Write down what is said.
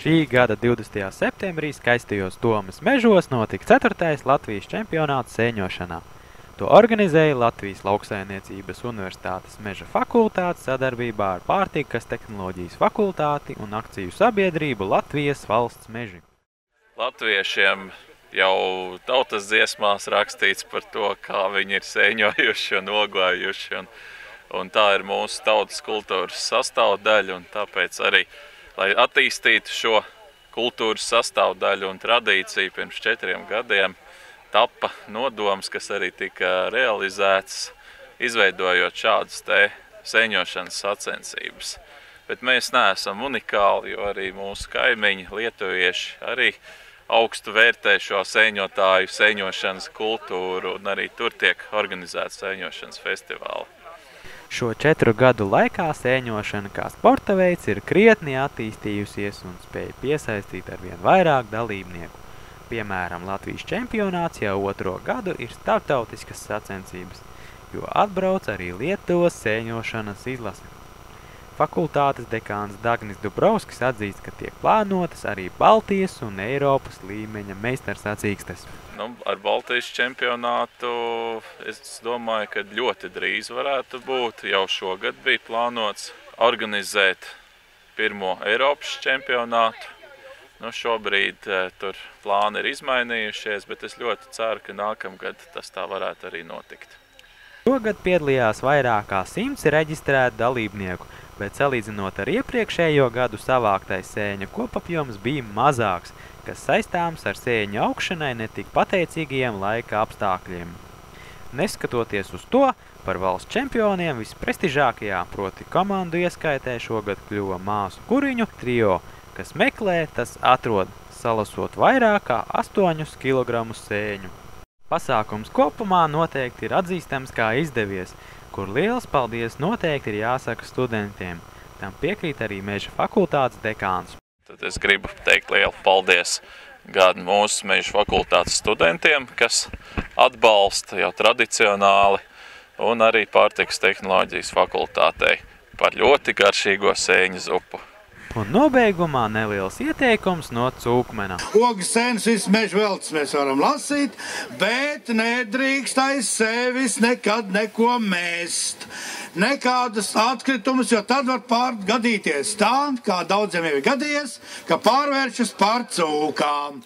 Šī gada 20. septembrī skaistajos Domas mežos notika 4. Latvijas čempionāts sēņošanā. To organizēja Latvijas Lauksaimniecības Universitātes meža fakultāte sadarbībā ar Pārtikas tehnoloģijas fakultāti un akciju sabiedrību Latvijas valsts meži. Latviešiem jau tautas dziesmās rakstīts par to, kā viņi ir sēņojuši un nogājuši. Un tā ir mūsu tautas kultūras sastāvdaļa, un tāpēc arī, lai attīstītu šo kultūras sastāvdaļu un tradīciju, pirms 4 gadiem tappa nodoms, kas arī tika realizēts, izveidojot šādas sēņošanas sacensības. Bet mēs neesam unikāli, jo arī mūsu kaimiņi, lietuvieši, arī augstu vērtē šo sēņotāju sēņošanas kultūru, un arī tur tiek organizēts sēņošanas festivāli. Šo 4 gadu laikā sēņošana kā sporta veids ir krietni attīstījusies un spēja piesaistīt arvien vairāk dalībnieku. Piemēram, Latvijas čempionāts jau 2. gadu ir starptautiskas sacensības, jo atbrauc arī Lietuvas sēņošanas izlase. Fakultātes dekāns Dagnis Dubrovskis atzīst, ka tiek plānotas arī Baltijas un Eiropas līmeņa meistarsacīkstes. Ar Baltijas čempionātu es domāju, ka ļoti drīz varētu būt. Jau šogad bija plānots organizēt 1. Eiropas čempionātu. Šobrīd tur plāni ir izmainījušies, bet es ļoti ceru, ka nākamgad tas tā varētu arī notikt. Šogad piedalījās vairāk kā 100 reģistrētu dalībnieku, bet salīdzinot ar iepriekšējo gadu savāktais sēņu kopapjoms bija mazāks, kas saistāms ar sēņu augšanai netik pateicīgajiem laika apstākļiem. Neskatoties uz to, par valsts čempioniem visprestižākajā, proti komandu ieskaitē šogad kļuva māsu kuriņu trio, kas meklē, tas atrod, salasot vairāk kā 8 kg sēņu. Pasākums kopumā noteikti ir atzīstams kā izdevies, kur liels paldies noteikti ir jāsaka studentiem. Tam piekrīt arī meža fakultātes dekāns. Tad es gribu teikt lielu paldies gan mūsu meža fakultātes studentiem, kas atbalsta jau tradicionāli, un arī Pārtikas tehnoloģijas fakultātei par ļoti garšīgo sēņu zupu. Un nobeigumā neliels ieteikums no Cūkmena. Ogas sēnes visu mežu veltes mēs varam lasīt, bet nedrīkst aiz sevis nekad neko mest. Nekādas atkritumus, jo tad var gadīties tā, kā daudziem jau ir gadījies, ka pārvēršas par cūkām.